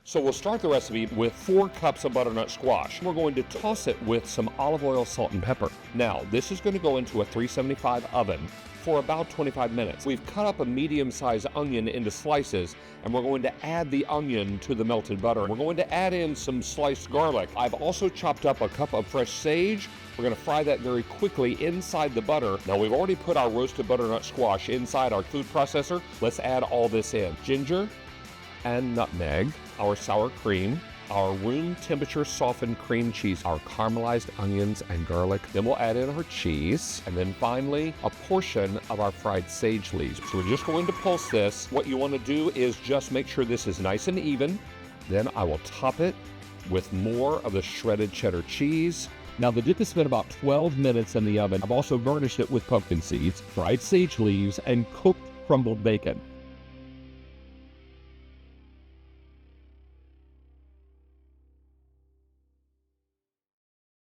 So we'll start the recipe with 4 cups of butternut squash. We're going to toss it with some olive oil, salt, and pepper. Now, this is going to go into a 375 oven for about 25 minutes. We've cut up a medium-sized onion into slices, and we're going to add the onion to the melted butter. We're going to add in some sliced garlic. I've also chopped up a cup of fresh sage. We're going to fry that very quickly inside the butter. Now, we've already put our roasted butternut squash inside our food processor. Let's add all this in. Ginger and nutmeg, our sour cream, our room temperature softened cream cheese, our caramelized onions and garlic. Then we'll add in our cheese, and then finally a portion of our fried sage leaves. So we're just going to pulse this. What you want to do is just make sure this is nice and even. Then I will top it with more of the shredded cheddar cheese. Now the dip has been about 12 minutes in the oven. I've also garnished it with pumpkin seeds, fried sage leaves, and cooked crumbled bacon.